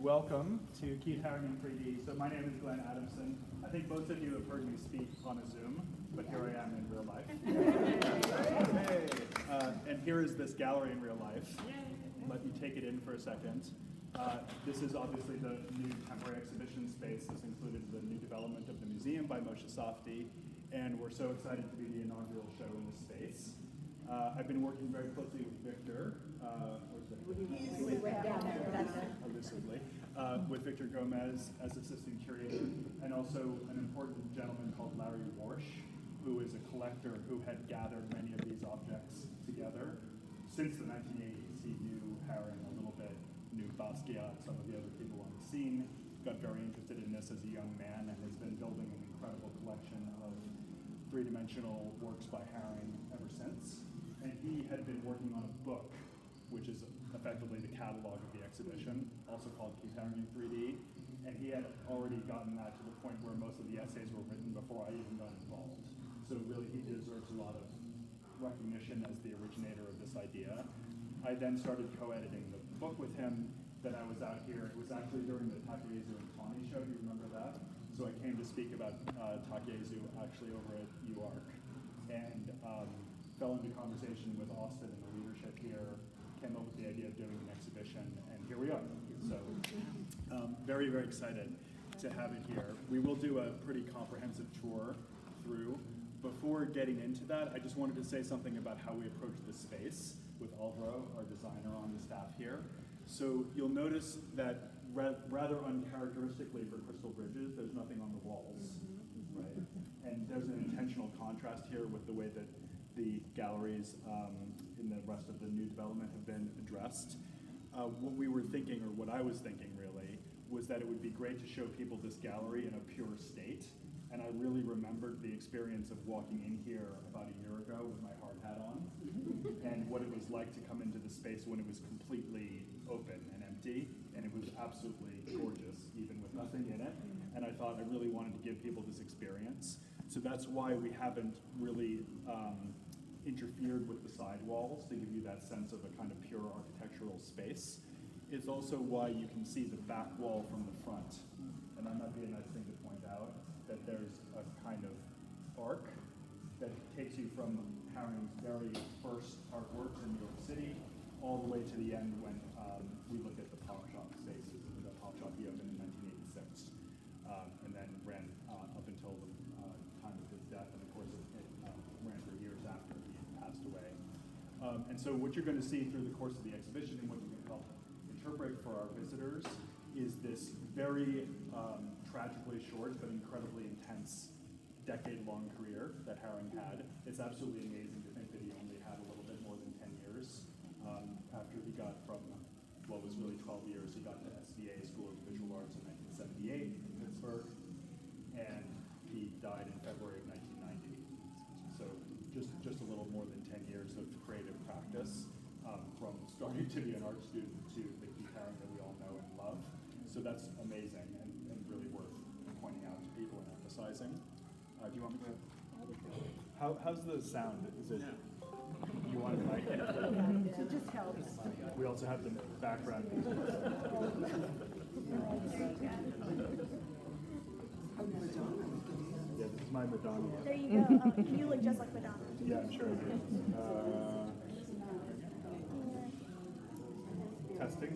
welcome to Keith Haring in 3D. So my name is Glenn Adamson. I think most of you have heard me speak on a Zoom, but here I am in real life. Hey. And here is this gallery in real life. Let me take it in for a second. This is obviously the new temporary exhibition space. This included the new development of the museum by Moshe Safdie, and we're so excited to be the inaugural show in this space. I've been working very closely with Victor, elusively, with Victor Gomez as assistant curator, and also an important gentleman called Larry Warsh, who is a collector who had gathered many of these objects together. Since the 1980s, he knew Haring a little bit, knew Basquiat, some of the other people on the scene, got very interested in this as a young man, and has been building an incredible collection of three-dimensional works by Haring ever since. And he had been working on a book, which is effectively the catalog of the exhibition, also called Keith Haring in 3D. And he had already gotten that to the point where most of the essays were written before I even got involved. So really, he deserves a lot of recognition as the originator of this idea. I then started co-editing the book with him. Then I was out here. It was actually during the Takeyesu and Tawny show. Do you remember that? So I came to speak about Takeyesu actually over at UARC. And fell into conversation with Austin and the leadership here, came up with the idea of doing an exhibition, and here we are. So very, very excited to have it here. We will do a pretty comprehensive tour through. Before getting into that, I just wanted to say something about how we approach this space with Alvaro, our designer on the staff here. So you'll notice that rather uncharacteristically for Crystal Bridges, there's nothing on the walls, right? And there's an intentional contrast here with the way that the galleries in the rest of the new development have been addressed. What we were thinking, or what I was thinking really, was that it would be great to show people this gallery in a pure state. And I really remembered the experience of walking in here about a year ago with my hard hat on, and what it was like to come into the space when it was completely open and empty, and it was absolutely gorgeous, even with nothing in it. And I thought I really wanted to give people this experience. So that's why we haven't really interfered with the sidewalls to give you that sense of a kind of pure architectural space. It's also why you can see the back wall from the front. And that might be a nice thing to point out, that there's a kind of arc that takes you from Haring's very first artworks in New York City all the way to the end when we look at the pop shop spaces, the pop shop he opened in 1986, and then ran up until the time of his death, and of course it ran for years after he passed away. And so what you're going to see through the course of the exhibition, and what you can help interpret for our visitors, is this very tragically short but incredibly intense decade-long career that Haring had. It's absolutely amazing to think that he only had a little bit more than 10 years after he got from what was really 12 years. He got to SVA, School of Visual Arts, in 1978 in Pittsburgh, and he died in February of 1990. So just a little more than 10 years of creative practice, from starting to be an art student to the Keith Haring that we all know and love. So that's amazing and really worth pointing out to people and emphasizing. Do you want me to? How's the sound? Is it? You want it like it? It just helps. We also have the background. Yeah, this is my Madonna. There you go. You look just like Madonna. Yeah, I'm sure I do.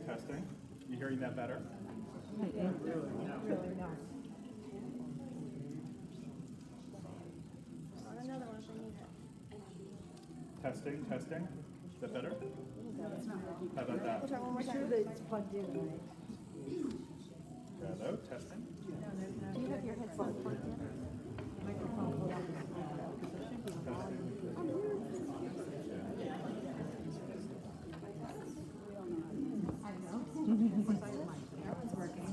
Testing. You hearing that better? Really not. Another one if I need it. Testing. Is that better? It's not working. How about that? We'll try one more I'm sure time. that it's plugged in, right? Hello, testing. Do you have your headphones plugged in? Microphone plugged in. I know. That one's working.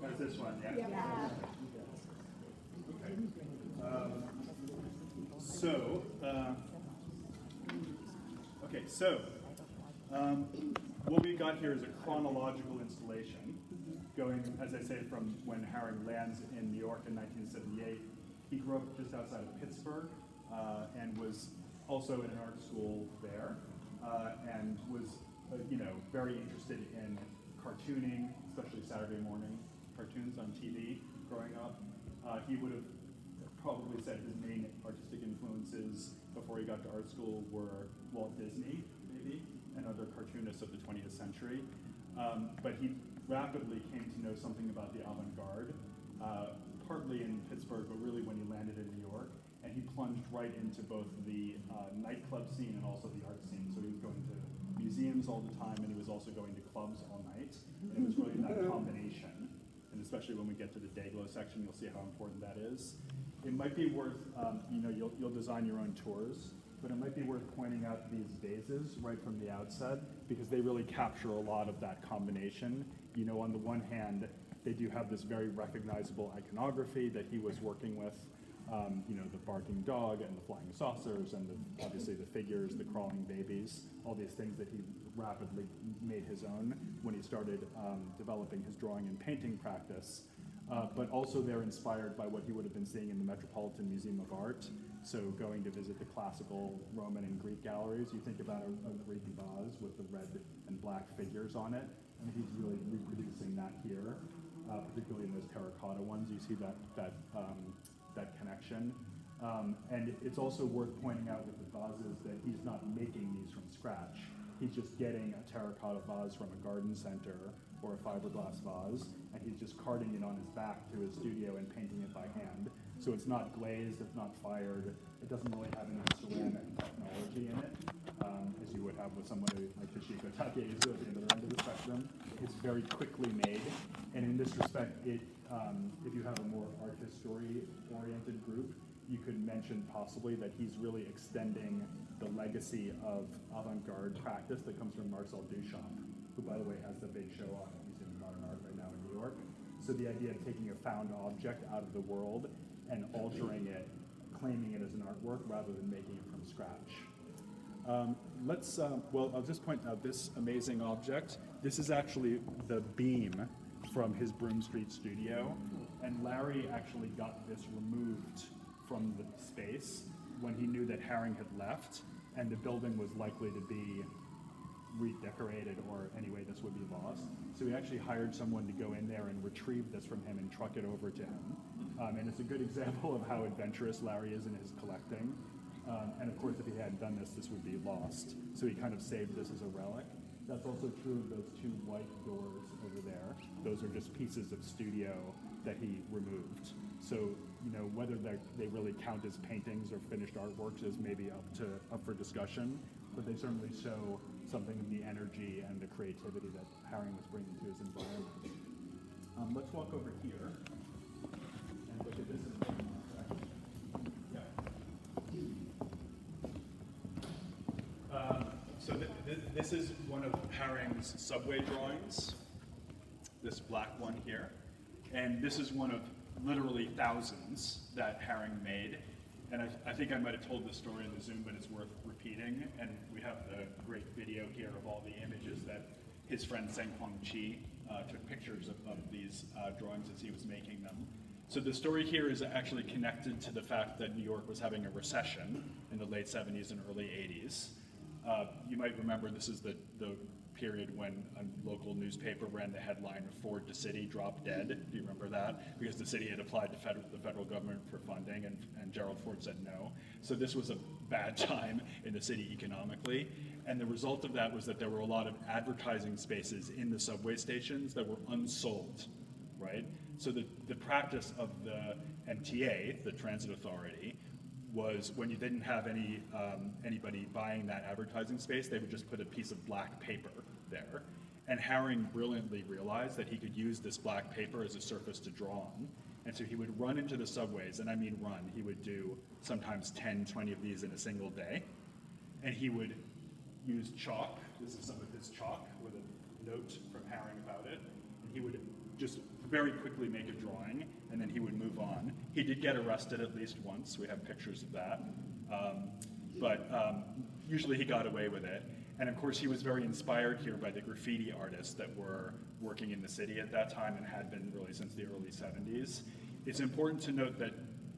That's this one, yeah? Yeah. What we got here is a chronological installation going, as I say, from when Haring lands in New York in 1978. He grew up just outside of Pittsburgh and was also in an art school there. was, very interested in cartooning, especially Saturday morning cartoons on TV growing up. He would have probably said his main artistic influences before he got to art school were Walt Disney, maybe, and other cartoonists of the 20th century. But he rapidly came to know something about the avant-garde, partly in Pittsburgh, but really when he landed in New York. And he plunged right into both the nightclub scene and also the art scene. So he was going to museums all the time, and he was also going to clubs all night. And it was really that combination. And especially when we get to the Dayglow section, you'll see how important that is. It might be worth, you'll design your own tours, but it might be worth pointing out these vases right from the outset, because they really capture a lot of that combination. On the one hand, they do have this very recognizable iconography that he was working with, the barking dog and the flying saucers and obviously the figures, the crawling babies, all these things that he rapidly made his own when he started developing his drawing and painting practice. But also they're inspired by what he would have been seeing in the Metropolitan Museum of Art. So going to visit the classical Roman and Greek galleries, you think about a Greek vase with the red and black figures on it, and he's really reproducing that here, particularly in those terracotta ones. You see that connection. And it's also worth pointing out with the vases that he's not making these from scratch. He's just getting a terracotta vase from a garden center or a fiberglass vase, and he's just carting it on his back to his studio and painting it by hand. So it's not glazed, it's not fired, it doesn't really have any ceramic technology in it, as you would have with somebody like Toshiko Takeizu at the other end of the spectrum. It's very quickly made, and in this respect, if you have a more art history-oriented group, you could mention possibly that he's really extending the legacy of avant-garde practice that comes from Marcel Duchamp, who, by the way, has the big show on at Museum of Modern Art right now in New York. So the idea of taking a found object out of the world and altering it, claiming it as an artwork rather than making it from scratch. I'll just point out this amazing object. This is actually the beam from his Broome Street studio, and Larry actually got this removed from the space when he knew that Haring had left and the building was likely to be redecorated, or anyway this would be lost. So he actually hired someone to go in there and retrieve this from him and truck it over to him. And it's a good example of how adventurous Larry is in his collecting. And of course if he hadn't done this, this would be lost. So he kind of saved this as a relic. That's also true of those two white doors over there. Those are just pieces of studio that he removed. So, whether they really count as paintings or finished artworks is maybe up for discussion, but they certainly show something of the energy and the creativity that Haring was bringing to his environment. Let's walk over here and look at this important object. Yeah. So this is one of Haring's subway drawings, this black one here. And this is one of literally thousands that Haring made. And I think I might have told this story in the Zoom, but it's worth repeating. And we have the great video here of all the images that his friend Seng-Hong Chi took pictures of these drawings as he was making them. So the story here is actually connected to the fact that New York was having a recession in the late 70s and early 80s. You might remember this is the period when a local newspaper ran the headline, "Ford to City, Drop Dead." Do you remember that? Because the city had applied to the federal government for funding, and Gerald Ford said no. So this was a bad time in the city economically. And the result of that was that there were a lot of advertising spaces in the subway stations that were unsold, right? So the practice of the MTA, the transit authority, was when you didn't have anybody buying that advertising space, they would just put a piece of black paper there. And Haring brilliantly realized that he could use this black paper as a surface to draw on. And so he would run into the subways, and I mean run. He would do sometimes 10, 20 of these in a single day. And he would use chalk. This is some of his chalk with a note from Haring about it. And he would just very quickly make a drawing, and then he would move on. He did get arrested at least once. We have pictures of that. But usually he got away with it. And of course he was very inspired here by the graffiti artists that were working in the city at that time and had been really since the early 70s. It's important to note that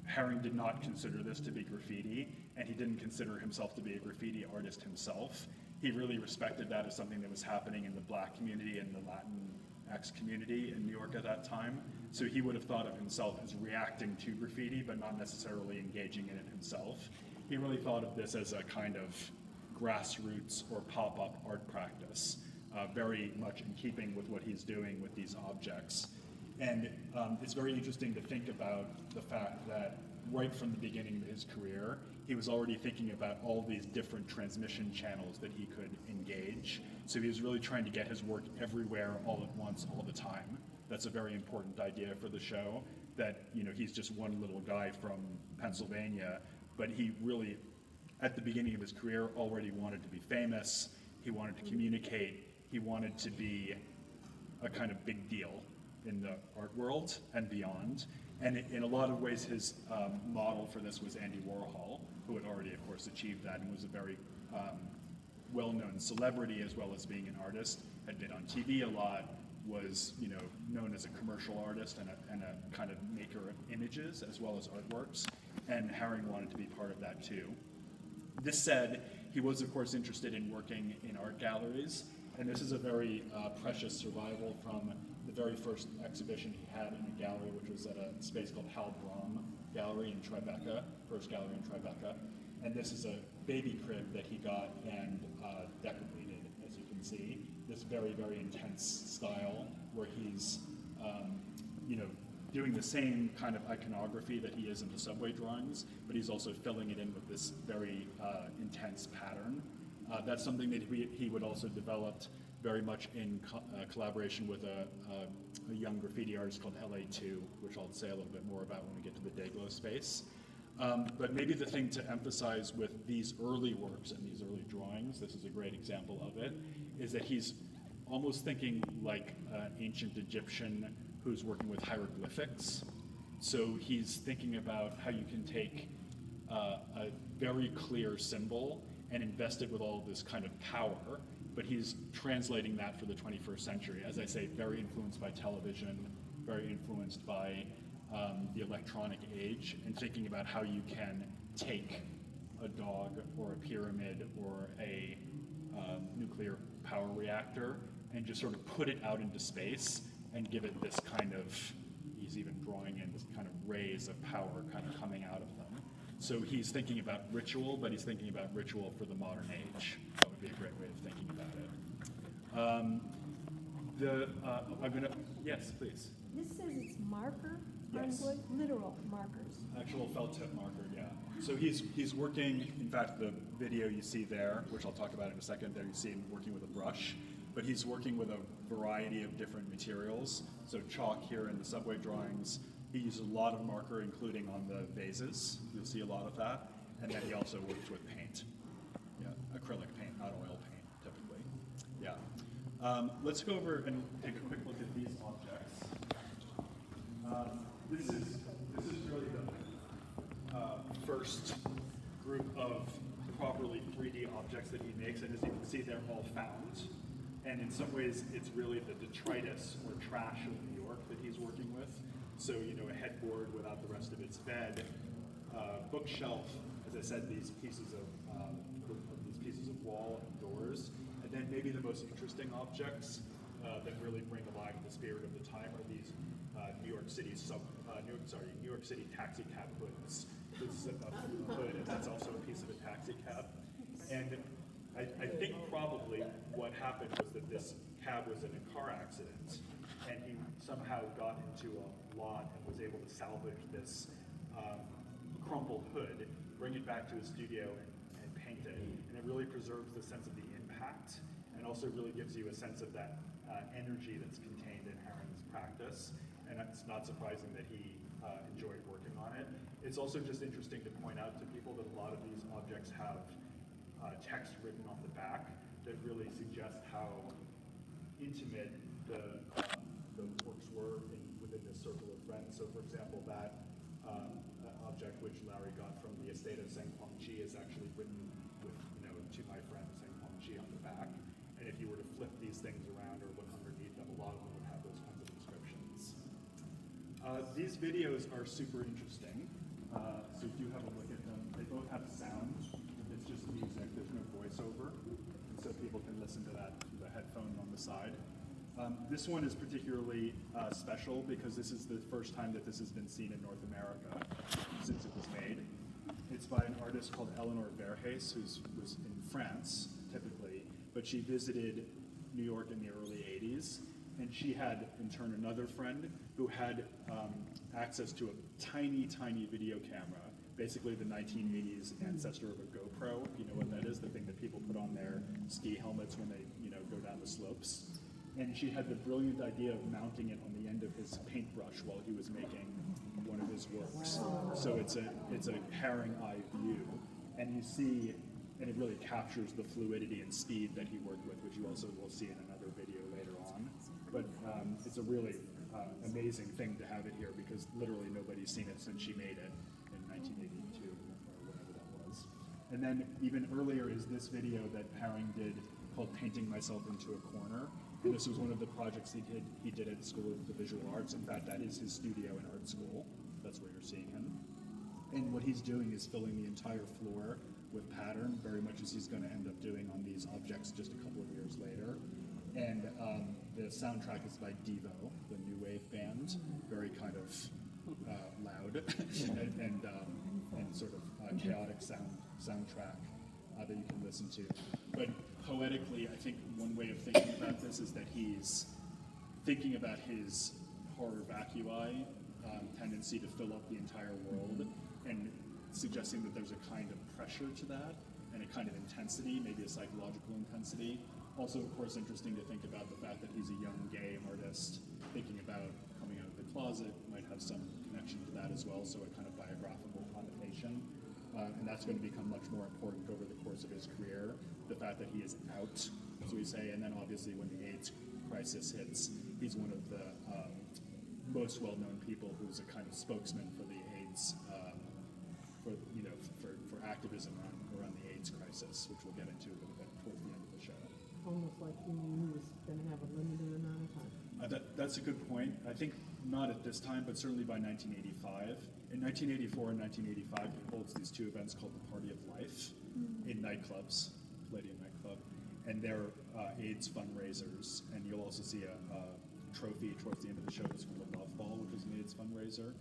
Haring did not consider this to be graffiti, and he didn't consider himself to be a graffiti artist himself. he really respected that as something that was happening in the Black community and the Latinx community in New York at that time. So he would have thought of himself as reacting to graffiti, but not necessarily engaging in it himself. He really thought of this as a kind of grassroots or pop-up art practice, very much in keeping with what he's doing with these objects. And it's very interesting to think about the fact that right from the beginning of his career, he was already thinking about all these different transmission channels that he could engage. So he was really trying to get his work everywhere, all at once, all the time. That's a very important idea for the show, that he's just one little guy from Pennsylvania, but he really, at the beginning of his career, already wanted to be famous. He wanted to communicate. He wanted to be a kind of big deal in the art world and beyond. And in a lot of ways, his model for this was Andy Warhol, who had already, of course, achieved that and was a very well-known celebrity as well as being an artist, had been on TV a lot, was known as a commercial artist and a kind of maker of images as well as artworks. And Haring wanted to be part of that too. This said, he was, of course, interested in working in art galleries, and this is a very precious survival from the very first exhibition he had in a gallery, which was at a space called Hal Brom Gallery in Tribeca, first gallery in Tribeca. And this is a baby crib that he got and decorated, as you can see. This very, very intense style where he's, doing the same kind of iconography that he is in the subway drawings, but he's also filling it in with this very intense pattern. That's something that he would also develop very much in collaboration with a young graffiti artist called LA2, which I'll say a little bit more about when we get to the Dayglow space. But maybe the thing to emphasize with these early works and these early drawings, this is a great example of it, is that he's almost thinking like an ancient Egyptian who's working with hieroglyphics. So he's thinking about how you can take a very clear symbol and invest it with all this kind of power, but he's translating that for the 21st century. As I say, very influenced by television, very influenced by the electronic age, and thinking about how you can take a dog or a pyramid or a nuclear power reactor and just sort of put it out into space and give it this kind of, he's even drawing in this kind of rays of power kind of coming out of them. So he's thinking about ritual, but he's thinking about ritual for the modern age. That would be a great way of thinking about it. I'm gonna, yes, please. This says it's marker on Yes. wood, literal markers. Actual felt tip marker, yeah. So he's working, in fact, the video you see there, which I'll talk about in a second, there you see him working with a brush, but he's working with a variety of different materials. So chalk here in the subway drawings. He uses a lot of marker, including on the vases. You'll see a lot of that. And then he also works with paint. Yeah, acrylic paint, not oil paint, typically. Yeah. Let's go over and take a quick look at these objects. This is really the first group of properly 3D objects that he makes, and as you can see, they're all found. And in some ways, it's really the detritus or trash of New York that he's working with. So, a headboard without the rest of its bed, bookshelf, as I said, these pieces of wall and doors, and then maybe the most interesting objects that really bring alive the spirit of the time are these New York City taxi cab hoods. This is a hood, and that's also a piece of a taxi cab. And I think probably what happened was that this cab was in a car accident, and he somehow got into a lot and was able to salvage this crumpled hood, bring it back to his studio and paint it. And it really preserves the sense of the impact, and also really gives you a sense of that energy that's contained in Haring's practice. And it's not surprising that he enjoyed working on it. It's also just interesting to point out to people that a lot of these objects have text written on the back that really suggest how intimate the works were within this circle of friends. So, for example, that object which Larry got from the estate of Saint Ji is actually written with, to my friend Saint Ji on the back. And if you were to flip these things around or look underneath them, a lot of them would have those kinds of inscriptions. These videos are super interesting. So do have a look at them. They both have sound. It's just music. There's no voiceover. And so people can listen to that through the headphone on the side. This one is particularly special because this is the first time that this has been seen in North America since it was made. It's by an artist called Eleanor Verheyse, who's in France, typically, but she visited New York in the early 80s, and she had, in turn, another friend who had access to a tiny, tiny video camera, basically the 1980s ancestor of a GoPro, if you know what that is, the thing that people put on their ski helmets when they, go down the slopes. And she had the brilliant idea of mounting it on the end of his paintbrush while he was making one of his works. So it's a Haring eye view, and you see, and it really captures the fluidity and speed that he worked with, which you also will see in another video later on. But it's a really amazing thing to have it here because literally nobody's seen it since she made it in 1982 or whatever that was. And then even earlier is this video that Haring did called Painting Myself into a Corner. And this was one of the projects he did at the School of the Visual Arts. In fact, that is his studio in art school. That's where you're seeing him. And what he's doing is filling the entire floor with pattern, very much as he's going to end up doing on these objects just a couple of years later. And the soundtrack is by Devo, the new wave band, very kind of loud and sort of chaotic soundtrack that you can listen to. But poetically, I think one way of thinking about this is that he's thinking about his horror vacui tendency to fill up the entire world and suggesting that there's a kind of pressure to that and a kind of intensity, maybe a psychological intensity. Also, of course, interesting to think about the fact that he's a young gay artist thinking about coming out of the closet might have some connection to that as well, so a kind of biographical connotation. And that's going to become much more important over the course of his career, the fact that he is out, as we say, and then obviously when the AIDS crisis hits, he's one of the most well-known people who's a kind of spokesman for the AIDS, for activism around the AIDS crisis, which we'll get into a little bit towards the end of the show. Almost like he knew he was going to have a limited amount of time. That's a good point. I think not at this time, but certainly by 1985. In 1984 and 1985, he holds these two events called the Party of Life in nightclubs, Palladium nightclub, and they're AIDS fundraisers. And you'll also see a trophy towards the end of the show that's called a Love Ball, which is an AIDS fundraiser.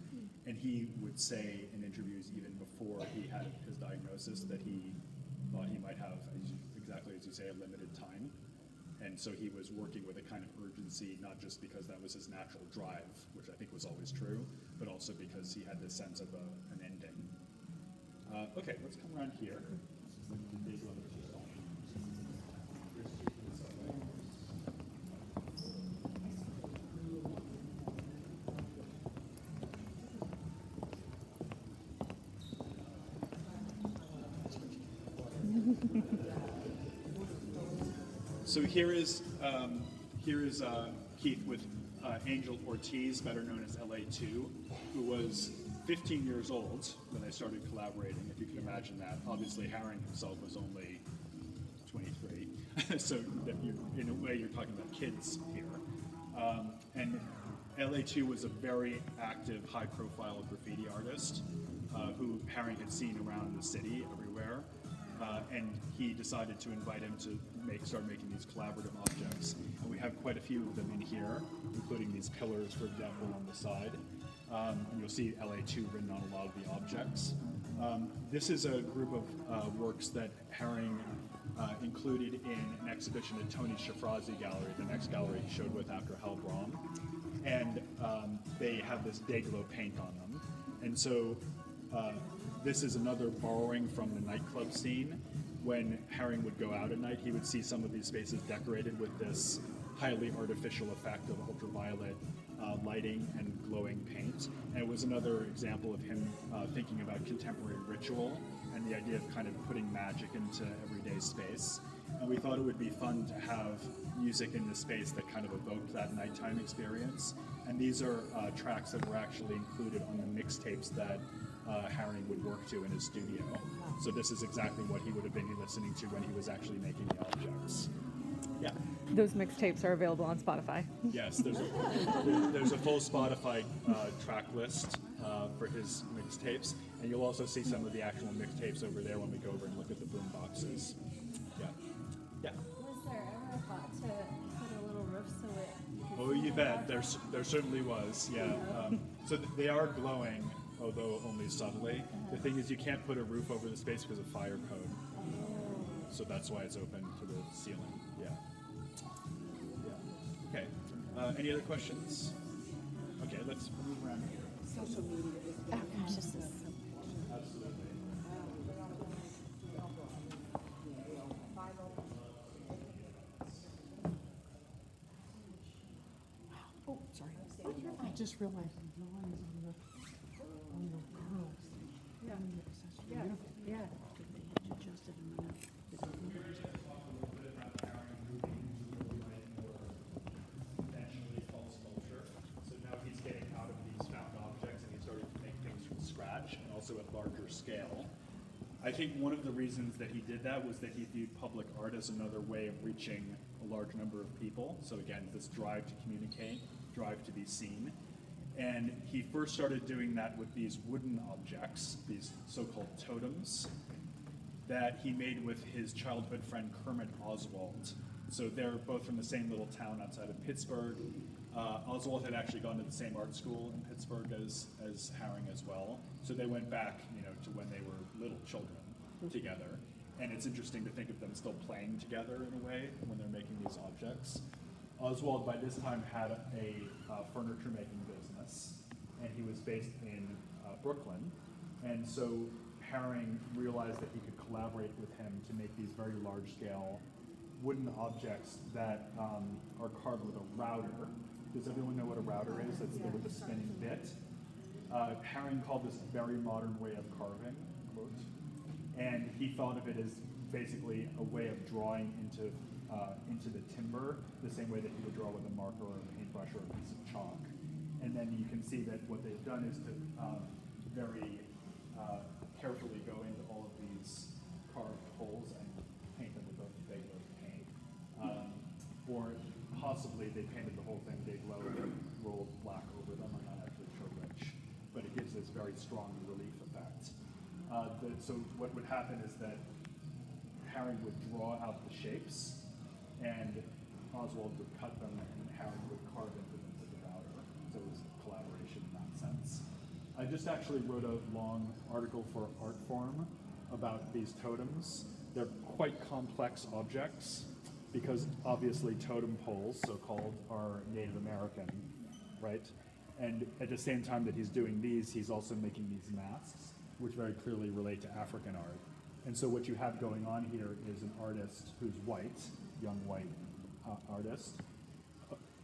And he would say in interviews even before he had his diagnosis that he thought he might have, exactly as you say, a limited time. And so he was working with a kind of urgency, not just because that was his natural drive, which I think was always true, but also because he had this sense of an ending. Okay, let's come around here. So here is Keith with Angel Ortiz, better known as LA2, who was 15 years old when they started collaborating, if you can imagine that. Obviously, Haring himself was only 23, so that in a way you're talking about kids here. And LA2 was a very active, high-profile graffiti artist who Haring had seen around the city everywhere. And he decided to invite him to start making these collaborative objects. And we have quite a few of them in here, including these pillars, for example, on the side. And you'll see LA2 written on a lot of the objects. This is a group of works that Haring included in an exhibition at Tony Shafrazi Gallery, the next gallery he showed with after Hal Braun. And they have this Dayglow paint on them. And so this is another borrowing from the nightclub scene. When Haring would go out at night, he would see some of these spaces decorated with this highly artificial effect of ultraviolet lighting and glowing paint. And it was another example of him thinking about contemporary ritual and the idea of kind of putting magic into everyday space. And we thought it would be fun to have music in this space that kind of evoked that nighttime experience. And these are tracks that were actually included on the mixtapes that Haring would work to in his studio. So this is exactly what he would have been listening to when he was actually making the objects. Yeah. Those mixtapes are available on Spotify. Yes, there's a full Spotify track list for his mixtapes, and you'll also see some of the actual mixtapes over there when we go over and look at the boom boxes. Yeah. Yeah. Was You bet. There certainly was. Yeah. They are glowing, although only subtly. The thing is, you can't put a roof over the space because of fire code. So that's why it's open to the ceiling. Yeah. Yeah. Okay. Any other questions? Okay, let's move around here. Social media is Oh, gosh, this is so. Absolutely. Oh, sorry. I just realized the drawings on the girls. Yeah. Yeah, yeah. Adjusted them enough. Intentionally false sculpture. So now he's getting out of these found objects and he's starting to make things from scratch and also at larger scale. I think one of the reasons that he did that was that he viewed public art as another way of reaching a large number of people. So again, this drive to communicate, drive to be seen. And he first started doing that with these wooden objects, these so-called totems, that he made with his childhood friend Kermit Oswald. So they're both from the same little town outside of Pittsburgh. Oswald had actually gone to the same art school in Pittsburgh as Haring as well. So they went back, to when they were little children together. And it's interesting to think of them still playing together in a way when they're making these objects. Oswald by this time had a furniture making business, and he was based in Brooklyn. And so Haring realized that he could collaborate with him to make these very large scale wooden objects that are carved with a router. Does everyone know what a router is? That's with the spinning bit. Haring called this a very modern way of carving, quote, and he thought of it as basically a way of drawing into the timber the same way that you would draw with a marker or a paintbrush or a piece of chalk. And then you can see that what they've done is to very carefully go into all of these carved holes and paint them with a regular paint. Or possibly they painted the whole thing big low and rolled black over them. I'm not actually sure which, but it gives this very strong relief effect. So what would happen is that Haring would draw out the shapes, and Oswald would cut them, and Haring would carve into them with the router. So it was a collaboration in that sense. I just actually wrote a long article for Artform about these totems. They're quite complex objects because obviously totem poles, so-called, are Native American, right? And at the same time that he's doing these, he's also making these masks, which very clearly relate to African art. And so what you have going on here is an artist who's white, young white artist,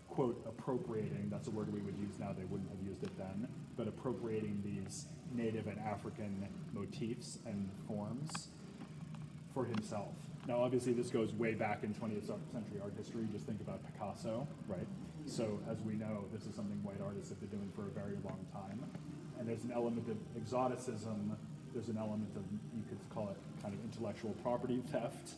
quote, appropriating, that's a word we would use now, they wouldn't have used it then, but appropriating these Native and African motifs and forms for himself. Now obviously this goes way back in 20th century art history, just think about Picasso, right? So as we know, this is something white artists have been doing for a very long time. And there's an element of exoticism, there's an element of, you could call it kind of intellectual property theft,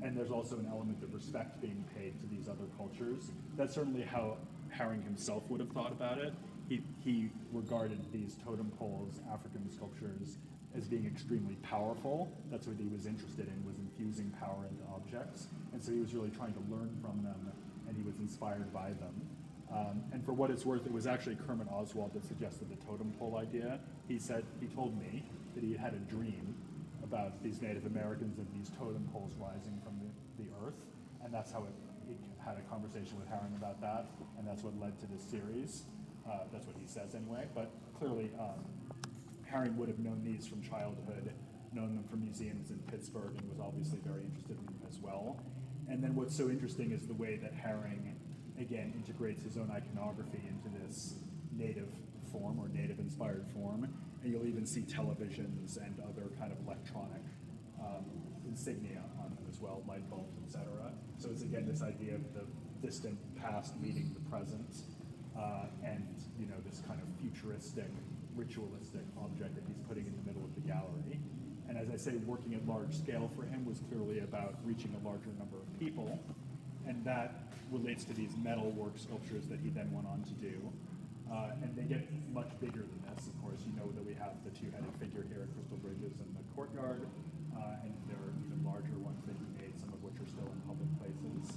and there's also an element of respect being paid to these other cultures. That's certainly how Haring himself would have thought about it. He regarded these totem poles, African sculptures, as being extremely powerful. That's what he was interested in, was infusing power into objects. And so he was really trying to learn from them, and he was inspired by them. And for what it's worth, it was actually Kermit Oswald that suggested the totem pole idea. He told me that he had a dream about these Native Americans and these totem poles rising from the earth, and that's how he had a conversation with Haring about that, and that's what led to this series. That's what he says anyway, but clearly Haring would have known these from childhood, known them from museums in Pittsburgh, and was obviously very interested in them as well. And then what's so interesting is the way that Haring, again, integrates his own iconography into this native form or native-inspired form, and you'll even see televisions and other kind of electronic insignia on them as well, light bulbs, etc. So it's again this idea of the distant past meeting the present, and this kind of futuristic, ritualistic object that he's putting in the middle of the gallery. And as I say, working at large scale for him was clearly about reaching a larger number of people, and that relates to these metal work sculptures that he then went on to do. And they get much bigger than this. Of course, you know that we have the two-headed figure here at Crystal Bridges in the courtyard, and there are even larger ones that he made, some of which are still in public places.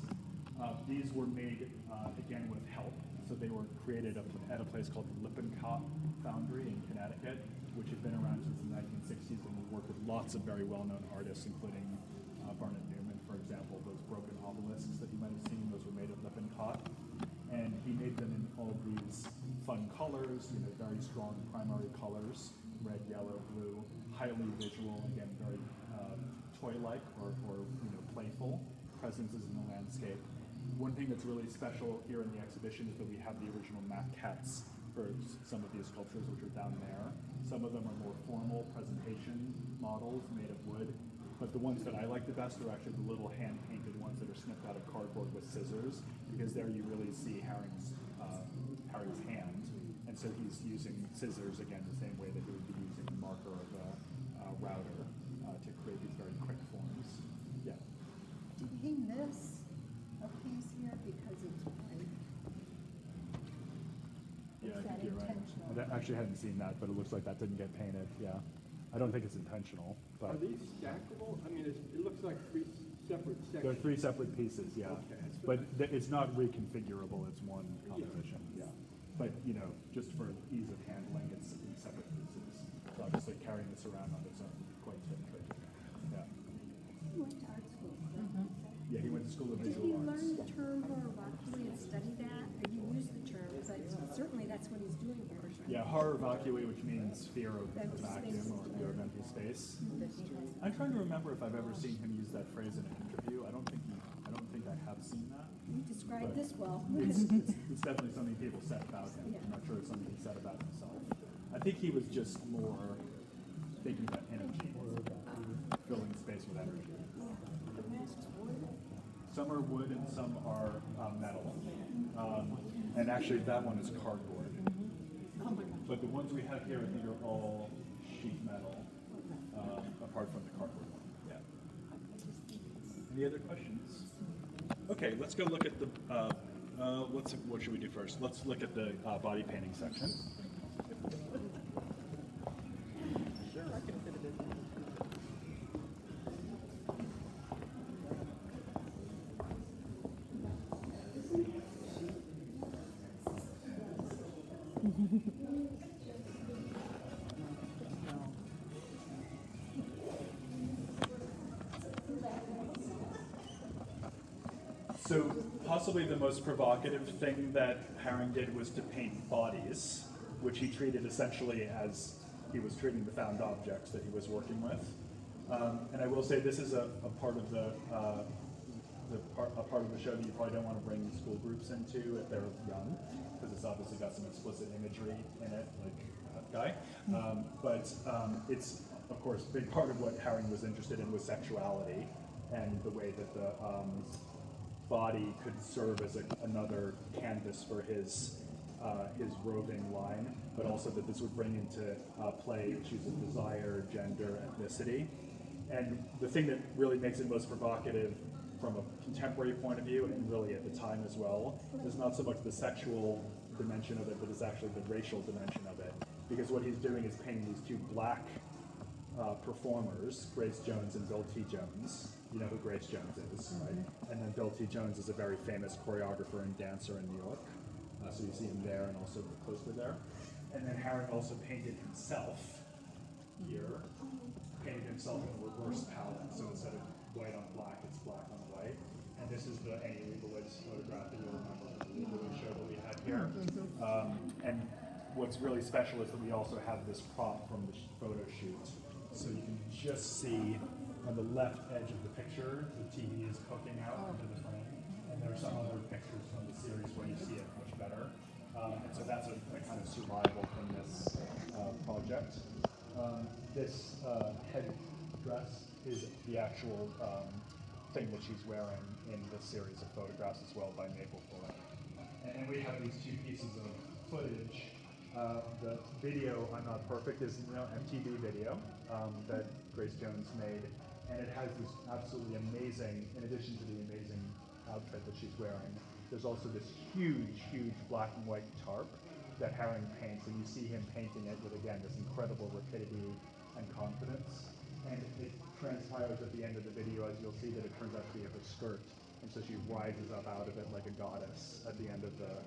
These were made, again, with help. So So they were created at a place called the Lippincott Foundry in Connecticut, which had been around since the 1960s and will work with lots of very well-known artists, including Barnett Newman, for example. Those broken obelisks that you might have seen, those were made at Lippincott. And he made them in all these fun colors, very strong primary colors, red, yellow, blue, highly visual, again, very toy-like or playful presences in the landscape. One thing that's really special here in the exhibition is that we have the original maquettes for some of these sculptures, which are down there. Some of them are more formal presentation models made of wood, but the ones that I like the best are actually the little hand-painted ones that are snipped out of cardboard with scissors, because there you really see Haring's hand, and so he's using scissors, again, the same way that he would be using a marker of a router to create these very quick forms. Yeah. Did he miss a piece here because it's white? Yeah, Is I that think you're right. intentional? I actually hadn't seen that, but it looks like that didn't get painted, yeah. I don't think it's intentional, but Are these stackable? I mean, it looks like three separate sections. they're three separate pieces, yeah. Okay. But it's not reconfigurable, it's one composition, yeah. But, just for ease of handling, it's in separate pieces. So obviously carrying this around on its own would be quite tricky. Yeah. He went to art school, correct? Yeah, he went to school of Did visual he arts. learn the term horror and study that? Or you use the term, but certainly that's what he's doing here. Yeah, horror vacui, which means fear of a Empty vacuum space. or fear of empty space. I'm trying to remember if I've ever seen him use that phrase in an interview. I don't think I have seen that. You described this well. It's definitely something people said about him. I'm not sure it's something he said about himself. I think he was just more thinking about energy, filling space with energy. Some are wood and some are metal. And actually that one is cardboard. But the ones we have here, I think, are all sheet metal, apart from the cardboard one. Yeah. Any other questions? Okay, let's go look at the. What should we do first? Let's look at the body painting section. Sure, I can fit it in. So possibly the most provocative thing that Haring did was to paint bodies, which he treated essentially as he was treating the found objects that he was working with. And I will say this is a part of the part of the show that you probably don't want to bring school groups into if they're young, because it's obviously got some explicit imagery in it, like that guy. But it's, of course, a big part of what Haring was interested in was sexuality and the way that the body could serve as another canvas for his roving line, but also that this would bring into play issues of desire, gender, ethnicity. And the thing that really makes it most provocative from a contemporary point of view, and really at the time as well, is not so much the sexual dimension of it, but it's actually the racial dimension of it. Because what he's doing is painting these two black performers, Grace Jones and Bill T. Jones. You know who Grace Jones is, right? And then Bill T. Jones is a very famous choreographer and dancer in New York. So you see him there and also the poster there. And then Haring also painted himself here, painted himself in a reverse palette. So instead of white on black, it's black on white. And this is the Annie Leibovitz photograph that you'll remember from the Leibovitz show that we had here. And what's really special is that we also have this prop from the photo shoot. So you can just see on the left edge of the picture, the TV is poking out into the frame. And there are some other pictures from the series where you see it much better. And so that's a kind of survival from this project. This head dress is the actual thing that she's wearing in this series of photographs as well by Maple Fuller. And we have these two pieces of footage. The video, I'm Not Perfect, is MTV video that Grace Jones made. And it has this absolutely amazing, in addition to the amazing outfit that she's wearing, there's also this huge, huge black and white tarp that Haring paints, and you see him painting it with, again, this incredible rapidity and confidence. And it transpires at the end of the video, as you'll see, that it turns out to be her skirt. And so she rises up out of it like a goddess at the end of the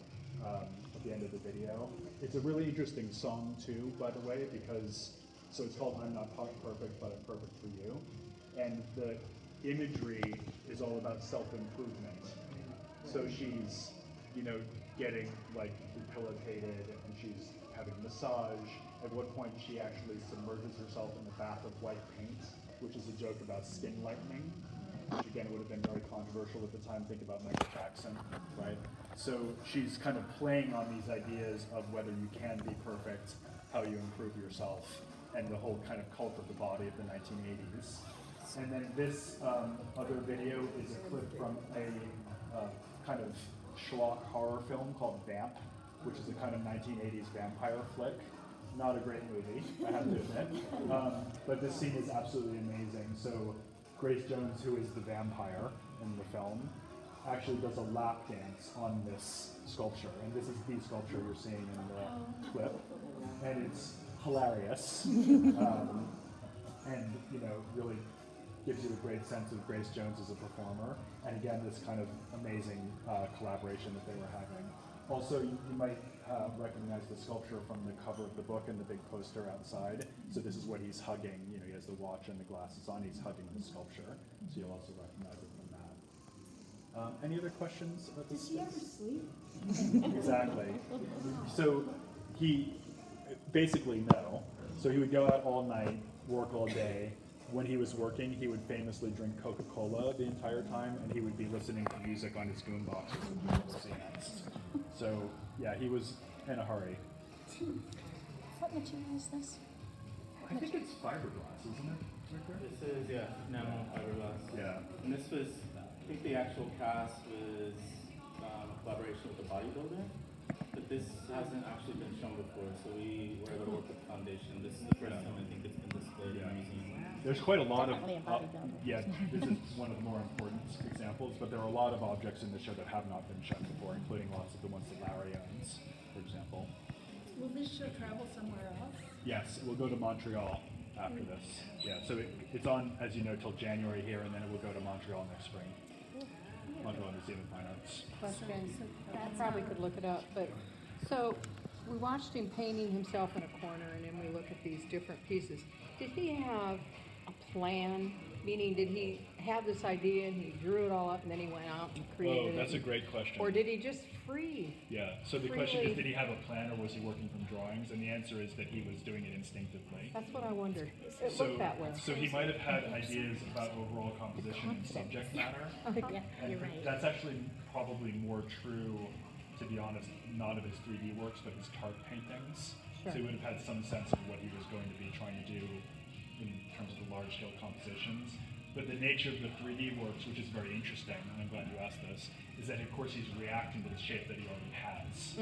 at the end of the video. It's a really interesting song too, by the way, because, so it's called I'm Not Perfect, but I'm Perfect for You. And the imagery is all about self-improvement. So she's, you know, getting like depilated and she's having a massage. At one point she actually submerges herself in a bath of white paint, which is a joke about skin lightening, which again would have been very controversial at the time. Think about Michael Jackson, right? So she's kind of playing on these ideas of whether you can be perfect, how you improve yourself, and the whole kind of cult of the body of the 1980s. And then this other video is a clip from a kind of schlock horror film called Vamp, which is a kind of 1980s vampire flick. Not a great movie, I have to admit. But this scene is absolutely amazing. So Grace Jones, who is the vampire in the film, actually does a lap dance on this sculpture. And this is the sculpture you're seeing in the clip. And it's hilarious. And, you know, really gives you a great sense of Grace Jones as a performer. And again, this kind of amazing collaboration that they were having. Also, you might recognize the sculpture from the cover of the book and the big poster outside. So this is what he's hugging. You know, he has the watch and the glasses on. He's hugging the sculpture. So you'll also recognize it from that. Any other questions about these? Does she ever sleep? Exactly. So he, basically no. So he would go out all night, work all day. When he was working, he would famously drink Coca-Cola the entire time, and he would be listening to music on his boombox as he next. So yeah, he was in a hurry. What material is this? I think it's fiberglass, isn't it? Victor? This is, yeah, nano fiberglass. Yeah. And this was, I think the actual cast was a collaboration with a bodybuilder, but this hasn't actually been shown before, so we were able to work with the foundation. This is the first time I think it's been displayed in a museum. There's quite a lot of, Definitely a bodybuilder. yeah, this is one of the more important examples, but there are a lot of objects in the show that have not been shown before, including lots of the ones that Larry owns, for example. Will this show travel somewhere else? Yes, we'll go to Montreal after this. Yeah, so it's on, as you know, till January here, and then it will go to Montreal next spring. Montreal Museum of Fine Arts. Question, I probably could look it up, but, so, we watched him painting himself in a corner, and then we look at these different pieces. Did he have a plan? Meaning, did he have this idea and he drew it all up and then he went out and created it? Oh, that's a great question. Or did he just free? Yeah, so the question Freely. is, did he have a plan or was he working from drawings? And the answer is that he was doing it instinctively. That's what I wondered. It So, looked that way. so he might have had ideas about overall composition and subject matter. Yeah, And you're right. that's actually probably more true, to be honest, not of his 3D works, but his tart paintings. Sure. So he would have had some sense of what he was going to be trying to do in terms of the large-scale compositions. But the nature of the 3D works, which is very interesting, and I'm glad you asked this, is that of course he's reacting to the shape that he already has.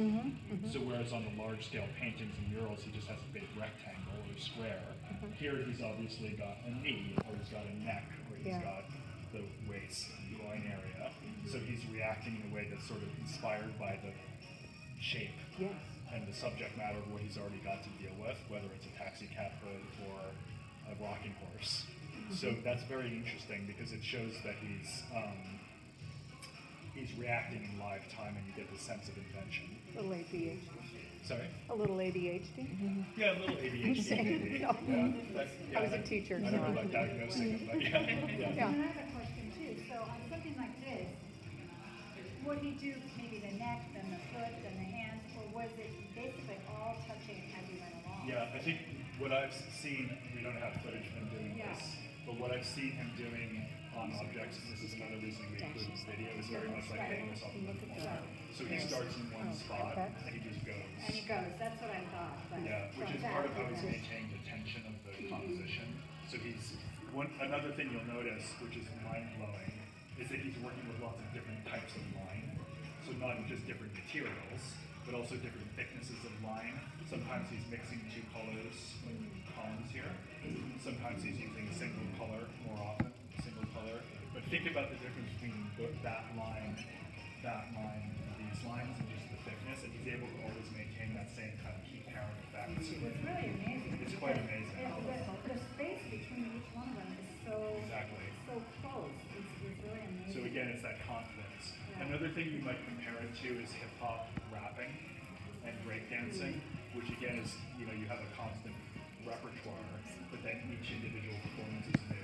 So whereas on the large-scale paintings and murals, he just has a big rectangle or square, here he's obviously got a knee, or he's got a neck, or he's Yeah. got the waist and groin area. So he's reacting in a way that's sort of inspired by the shape Yes. and the subject matter of what he's already got to deal with, whether it's a taxi cab hood or a rocking horse. So that's very interesting because it shows that he's reacting in live time, and you get the sense of invention. A little ADHD. Sorry? A little ADHD. Yeah, a little ADHD maybe. No. Yeah, I was a teacher, I don't know so- about diagnosing it, but yeah. Yeah. And I have a question too. So on something like this, would he do maybe the neck, then the foot, then the hands, or was it basically all touching as he went along? Yeah, I think what I've seen, we don't have footage of him doing Yeah. this, but what I've seen him doing on objects, and this is another reason we include this video, is very much like getting this off the floor. So he starts in one spot, and he just goes. And he goes, that's what I thought. But Yeah, which from is that, part of how it he's was- maintaining the tension of the composition. So another thing you'll notice, which is mind-blowing, is that he's working with lots of different types of line. So not just different materials, but also different thicknesses of line. Sometimes he's mixing two colors, like columns here. Sometimes he's using a single color more often, single color. But think about the difference between that line, and these lines, and just the thickness, and he's able to always maintain that same kind of key parent effect. It's really amazing. It's quite amazing. The space between each one of them is so Exactly. so close. It's really amazing. So again, it's that confidence. And Another thing you might compare it to is hip hop rapping and breakdancing, which again is, you have a constant repertoire, but then each individual performance is new.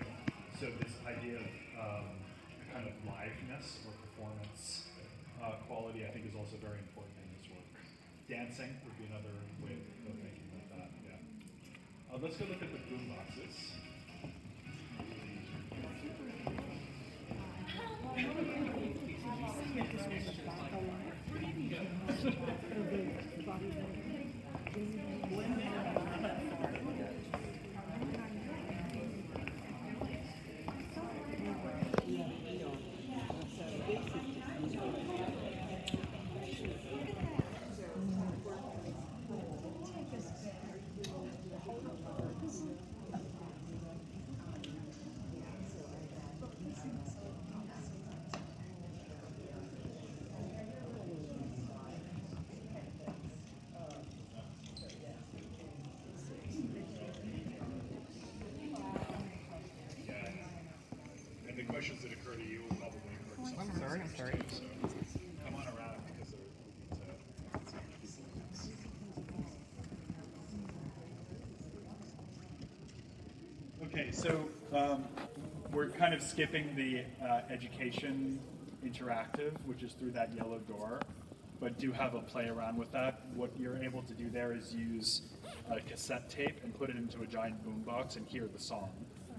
So this idea of kind of liveness or performance quality, I think, is also very important in this work. Dancing would be another way of thinking about that. Yeah. Let's go look at the boom boxes. And the questions that occur to you will probably occur to someone else. I'm sorry. So come on around because there Okay, so we're kind of skipping the education interactive, which is through that yellow door, but do have a play around with that. What you're able to do there is use a cassette tape and put it into a giant boombox and hear the song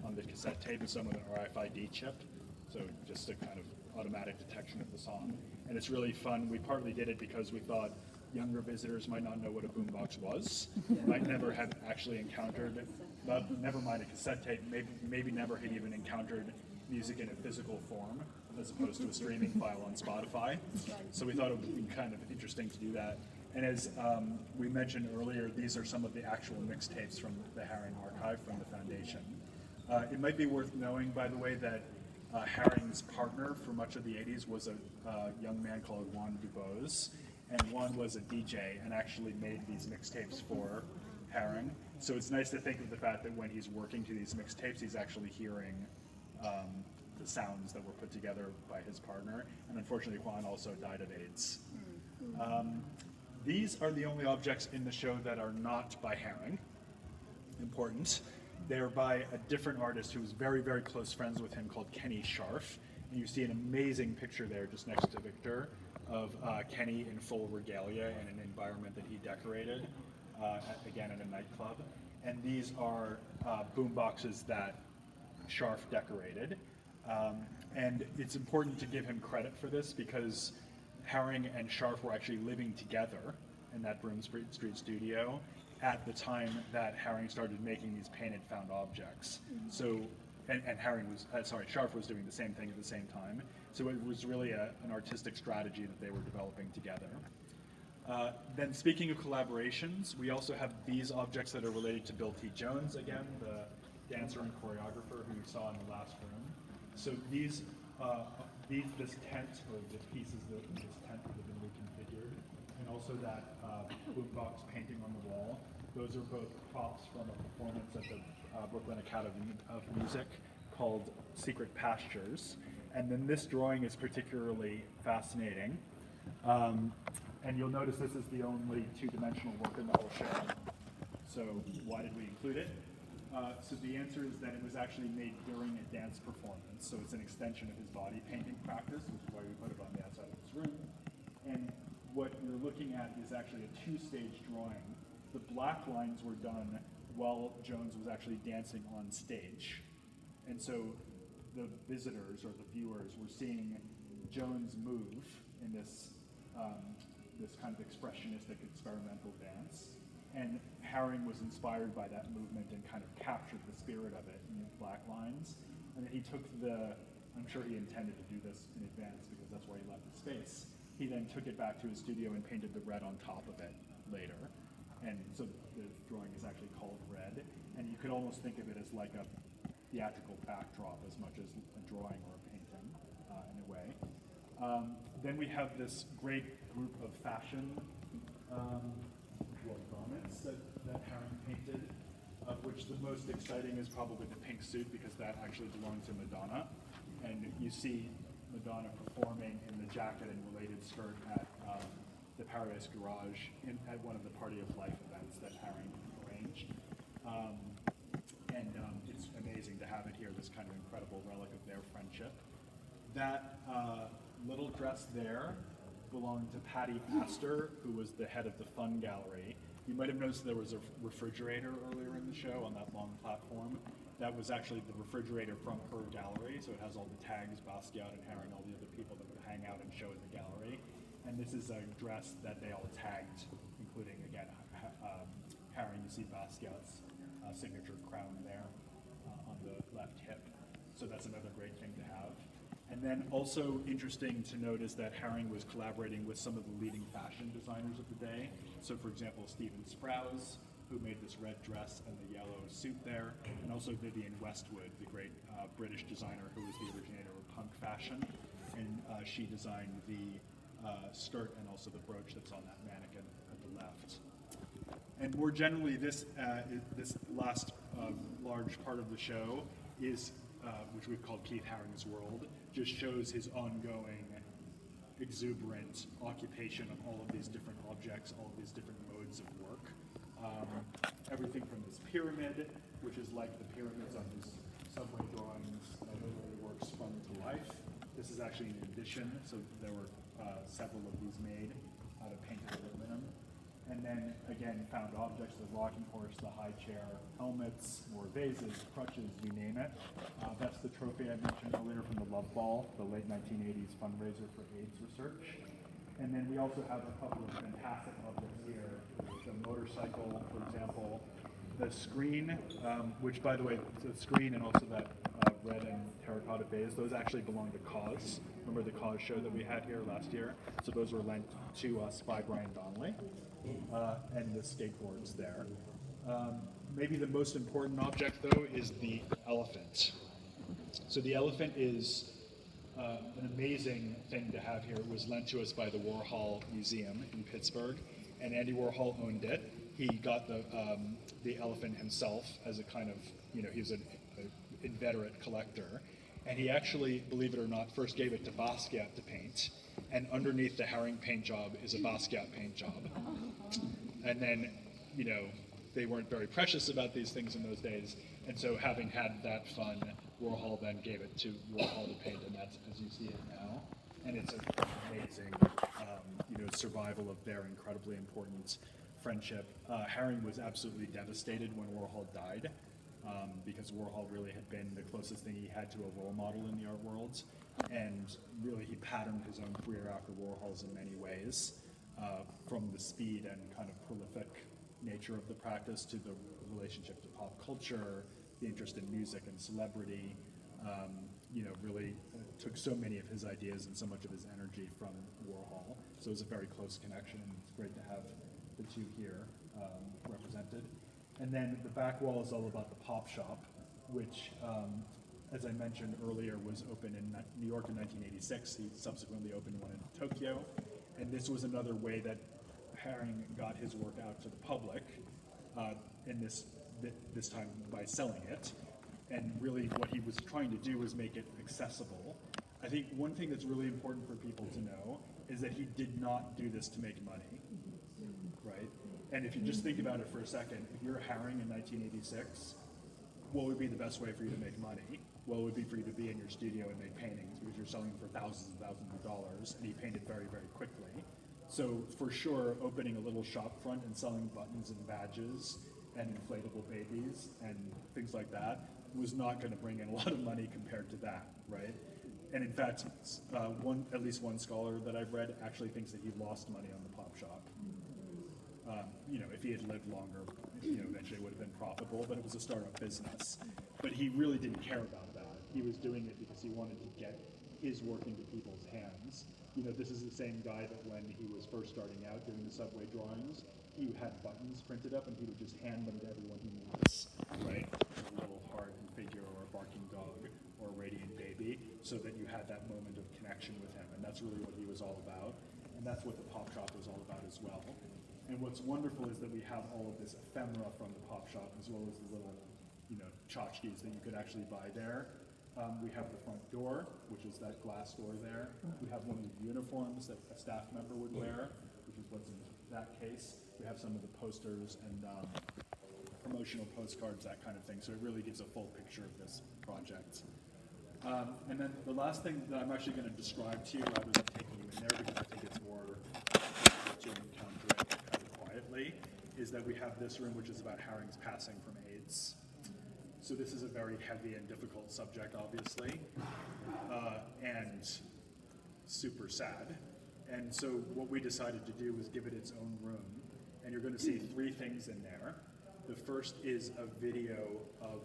on the cassette tape and some with an RFID chip. So just a kind of automatic detection of the song. And it's really fun. We partly did it because we thought younger visitors might not know what a boombox was, might never have actually encountered, never mind a cassette tape, maybe never had even encountered music in a physical form as opposed to a streaming file on Spotify. So we thought it would be kind of interesting to do that. And as we mentioned earlier, these are some of the actual mixtapes from the Haring archive from the Foundation. It might be worth knowing, by the way, that Haring's partner for much of the 80s was a young man called Juan Dubose, and Juan was a DJ and actually made these mixtapes for Haring. So it's nice to think of the fact that when he's working to these mixtapes, he's actually hearing the sounds that were put together by his partner. And unfortunately, Juan also died of AIDS. These are the only objects in the show that are not by Haring. Important. They're by a different artist who was very, very close friends with him called Kenny Scharf. And you see an amazing picture there just next to Victor of Kenny in full regalia in an environment that he decorated, again at a nightclub. And these are boom boxes that Scharf decorated. And it's important to give him credit for this because Haring and Scharf were actually living together in that Broome Street studio at the time that Haring started making these painted found objects. So, and Haring was, Scharf was doing the same thing at the same time. So it was really an artistic strategy that they were developing together. Then speaking of collaborations, we also have these objects that are related to Bill T. Jones, again, the dancer and choreographer who you saw in the last room. So this tent, or the pieces of this tent that have been reconfigured, and also that boombox painting on the wall, those are both props from a performance at the Brooklyn Academy of Music called Secret Pastures. And then this drawing is particularly fascinating. And you'll notice this is the only two-dimensional work in the whole show. So why did we include it? So the answer is that it was actually made during a dance performance. So it's an extension of his body painting practice, which is why we put it on the outside of this room. And what you're looking at is actually a two-stage drawing. The black lines were done while Jones was actually dancing on stage. And so the visitors or the viewers were seeing Jones move in this this kind of expressionistic experimental dance. And Haring was inspired by that movement and kind of captured the spirit of it in the black lines. And then he took I'm sure he intended to do this in advance because that's why he left the space. He then took it back to his studio and painted the red on top of it later. And so the drawing is actually called Red. And you could almost think of it as like a theatrical backdrop as much as a drawing or a painting in a way. Then we have this great group of fashion garments that Haring painted, of which the most exciting is probably the pink suit because that actually belonged to Madonna. And you see Madonna performing in the jacket and related skirt at the Paradise Garage at one of the Party of Life events that Haring arranged. It's amazing to have it here, this kind of incredible relic of their friendship. That little dress there belonged to Patty Astor, who was the head of the Fun Gallery. You might have noticed there was a refrigerator earlier in the show on that long platform. That was actually the refrigerator from her gallery, so it has all the tags, Basquiat and Haring, all the other people that would hang out and show in the gallery. And this is a dress that they all tagged, including, again, Haring. You see Basquiat's signature crown there on the left hip. So that's another great thing to have. And then also interesting to note is that Haring was collaborating with some of the leading fashion designers of the day. So for example, Stephen Sprouse, who made this red dress and the yellow suit there, and also Vivienne Westwood, the great British designer who was the originator of punk fashion. And she designed the skirt and also the brooch that's on that mannequin at the left. And more generally, this last large part of the show is, which we've called Keith Haring's World, just shows his ongoing exuberant occupation of all of these different objects, all of these different modes of work. Everything from this pyramid, which is like the pyramids on his subway drawings, literally works sprung to life. This is actually an addition, so there were several of these made out of painted aluminum. And then, again, found objects, the rocking horse, the high chair, helmets, more vases, crutches, you name it. That's the trophy I mentioned earlier from the Love Ball, the late 1980s fundraiser for AIDS research. And then we also have a couple of fantastic objects here. The motorcycle, for example. The screen, which, by the way, the screen and also that red and terracotta vase, those actually belong to Cause. Remember the Cause show that we had here last year? So those were lent to us by Brian Donnelly. And the skateboards there. Maybe the most important object, though, is the elephant. So the elephant is an amazing thing to have here. It was lent to us by the Warhol Museum in Pittsburgh, and Andy Warhol owned it. He got the elephant himself as a kind of, he was an inveterate collector. And he actually, believe it or not, first gave it to Basquiat to paint. And underneath the Haring paint job is a Basquiat paint job. And then, they weren't very precious about these things in those days. And so having had that fun, Warhol then gave it to Warhol to paint, and that's as you see it now. And it's an amazing, survival of their incredibly important friendship. Haring was absolutely devastated when Warhol died. Because Warhol really had been the closest thing he had to a role model in the art world. And really he patterned his own career after Warhol's in many ways, from the speed and kind of prolific nature of the practice to the relationship to pop culture, the interest in music and celebrity, really took so many of his ideas and so much of his energy from Warhol. So it was a very close connection, and it's great to have the two here represented. And then the back wall is all about the Pop Shop, which, as I mentioned earlier, was opened in New York in 1986. He subsequently opened one in Tokyo. And this was another way that Haring got his work out to the public, and this time by selling it. And really what he was trying to do was make it accessible. I think one thing that's really important for people to know is that he did not do this to make money, right? And if you just think about it for a second, if you're Haring in 1986, what would be the best way for you to make money? Well, it would be for you to be in your studio and make paintings, because you're selling for thousands and thousands of dollars, and he painted very, very quickly. So for sure, opening a little shop front and selling buttons and badges and inflatable babies and things like that was not going to bring in a lot of money compared to that, right? And in fact, at least one scholar that I've read actually thinks that he lost money on the Pop Shop. If he had lived longer, eventually it would have been profitable, but it was a startup business. But he really didn't care about that. He was doing it because he wanted to get his work into people's hands. This is the same guy that when he was first starting out doing the subway drawings, he had buttons printed up and he would just hand them to everyone he meets, right? A little heart and figure or a barking dog or a radiant baby, so that you had that moment of connection with him. And that's really what he was all about. And that's what the Pop Shop was all about as well. And what's wonderful is that we have all of this ephemera from the Pop Shop, as well as the little, tchotchkes that you could actually buy there. We have the front door, which is that glass door there. We have one of the uniforms that a staff member would wear, which is what's in that case. We have some of the posters and promotional postcards, that kind of thing. So it really gives a full picture of this project. And then the last thing that I'm actually going to describe to you, rather than taking you in there, because I think it's more to encounter it kind of quietly, is that we have this room, which is about Haring's passing from AIDS. So this is a very heavy and difficult subject, obviously, and super sad. And so what we decided to do was give it its own room. And you're going to see three things in there. The first is a video of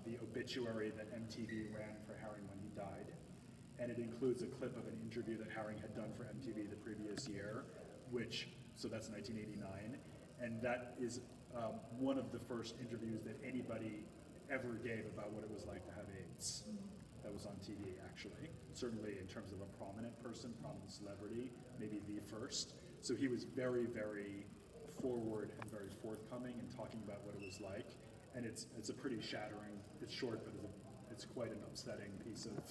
the obituary that MTV ran for Haring when he died. And it includes a clip of an interview that Haring had done for MTV the previous year, so that's 1989. And that is one of the first interviews that anybody ever gave about what it was like to have AIDS. That was on TV, actually. Certainly in terms of a prominent person, prominent celebrity, maybe the first. So he was very, very forward and very forthcoming in talking about what it was like. And it's a pretty shattering, it's short, but it's quite an upsetting piece of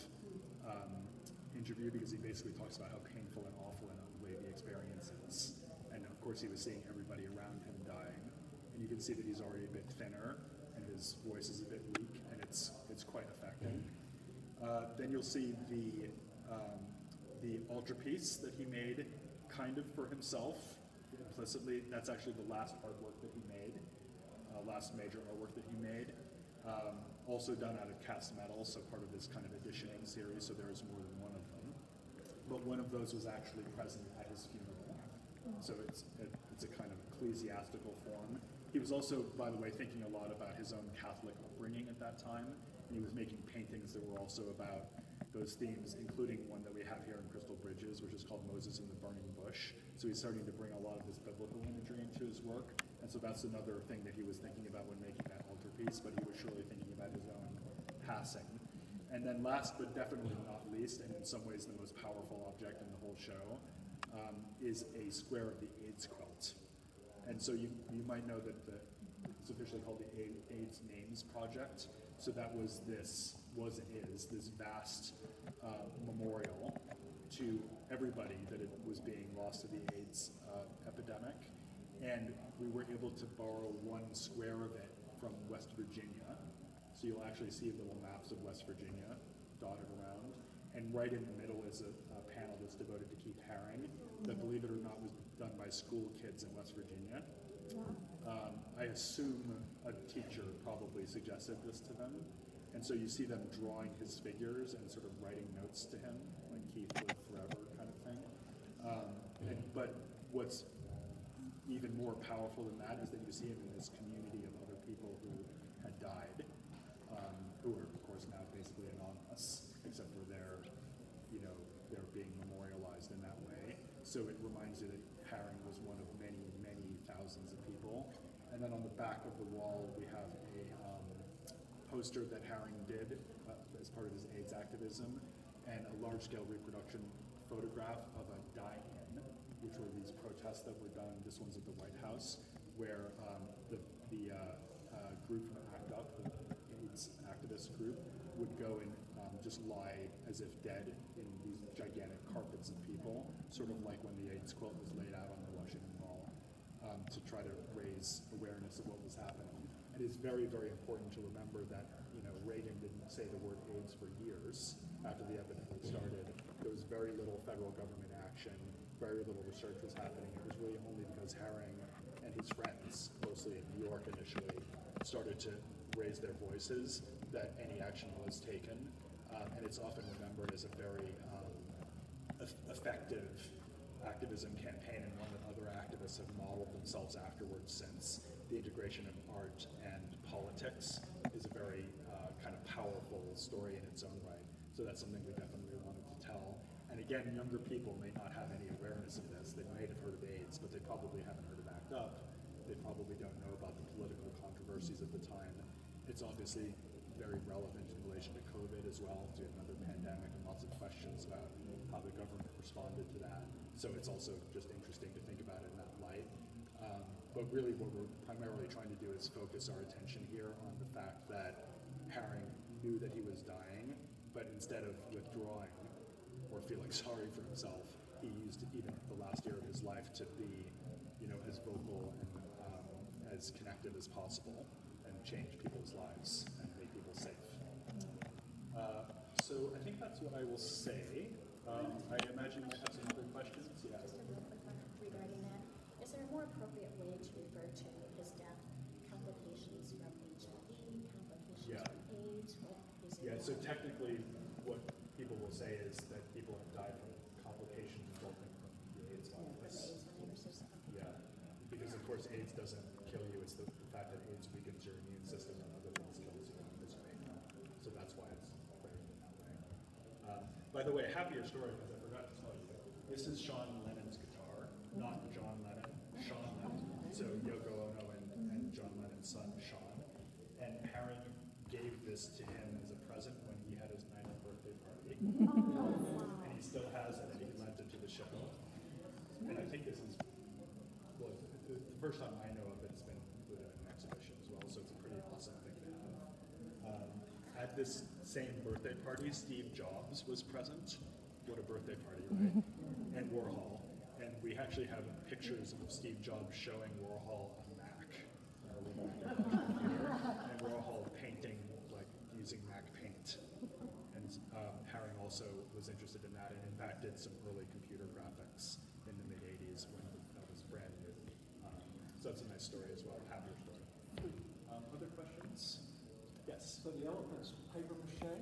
interview, because he basically talks about how painful and awful and ugly the experience is. And of course he was seeing everybody around him dying. And you can see that he's already a bit thinner, and his voice is a bit weak, and it's quite affecting. Then you'll see the altarpiece that he made kind of for himself, implicitly. That's actually the last artwork that he made, last major artwork that he made. Also done out of cast metal, so part of this kind of editioning series, so there is more than one of them. But one of those was actually present at his funeral. So it's a kind of ecclesiastical form. He was also, by the way, thinking a lot about his own Catholic upbringing at that time. And he was making paintings that were also about those themes, including one that we have here in Crystal Bridges, which is called Moses in the Burning Bush. So he's starting to bring a lot of this biblical imagery into his work. And so that's another thing that he was thinking about when making that altarpiece, but he was surely thinking about his own passing. And then last but definitely not least, and in some ways the most powerful object in the whole show, is a square of the AIDS quilt. And so you might know that it's officially called the AIDS Names Project. So that was this vast memorial to everybody that it was being lost to the AIDS epidemic. And we were able to borrow one square of it from West Virginia. So you'll actually see little maps of West Virginia dotted around. And right in the middle is a panel that's devoted to Keith Haring that, believe it or not, was done by school kids in West Virginia. I assume a teacher probably suggested this to them. And so you see them drawing his figures and sort of writing notes to him, like Keith live forever kind of thing. But what's even more powerful than that is that you see him in this community of other people who had died, who are of course now basically anonymous, except for they're being memorialized in that way. So it reminds you that Haring was one of many, many thousands of people. And then on the back of the wall, we have a poster that Haring did as part of his AIDS activism, and a large-scale reproduction photograph of a die-in, which were these protests that were done. This one's at the White House, where the group from ACT UP, the AIDS activist group, would go and just lie as if dead in these gigantic carpets of people, sort of like when the AIDS quilt was laid out on the Washington Mall, to try to raise awareness of what was happening. And it's very, very important to remember that Reagan didn't say the word AIDS for years after the epidemic started. There was very little federal government action, very little research was happening. It was really only because Haring and his friends, mostly in New York initially, started to raise their voices that any action was taken. And it's often remembered as a very effective activism campaign, and one that other activists have modeled themselves afterwards since. The integration of art and politics is a very kind of powerful story in its own right. So that's something we definitely wanted to tell. And again, younger people may not have any awareness of this. They might have heard of AIDS, but they probably haven't heard of ACT UP. They probably don't know about the political controversies at the time. It's obviously very relevant in relation to COVID as well, to another pandemic, and lots of questions about how the government responded to that. So it's also just interesting to think about it in that light. But really what we're primarily trying to do is focus our attention here on the fact that Haring knew that he was dying, but instead of withdrawing or feeling sorry for himself, he used even the last year of his life to be, as vocal and as connected as possible and change people's lives and make people safe. So I think that's what I will say. I imagine you might have some other questions. Yeah. Just a real quick one regarding that. Is there a more appropriate way to refer to his death? Complications from HIV, complications Yeah. from AIDS? What is it? Yeah, so technically what people will say is that people have died from complications resulting from the AIDS From the virus. AIDS viruses? Okay. Yeah, because of course AIDS doesn't kill you, it's the fact that AIDS weakens your immune system and other things kills you physically. So that's why it's framed in that way. By the way, happier story, because I forgot to tell you, this is Sean Lennon's guitar, not John Lennon, Sean Lennon. So Yoko Ono and John Lennon's son, Sean. And Haring gave this to him as a present when he had his 90th birthday party. And he still has it, and he lent it to the show. And I think this is, well, the first time I know of it, it's been included in an exhibition as well, so it's a pretty awesome thing to have. At this same birthday party, Steve Jobs was present. What a birthday party, right? And Warhol. And we actually have pictures of Steve Jobs showing Warhol a Mac. And Warhol painting, like using Mac Paint. And Haring also was interested in that and in fact did some early computer graphics in the mid-'80s when that was brand new. So that's a nice story as well, happier story. Other questions? Yes? So the elephant's paper mache?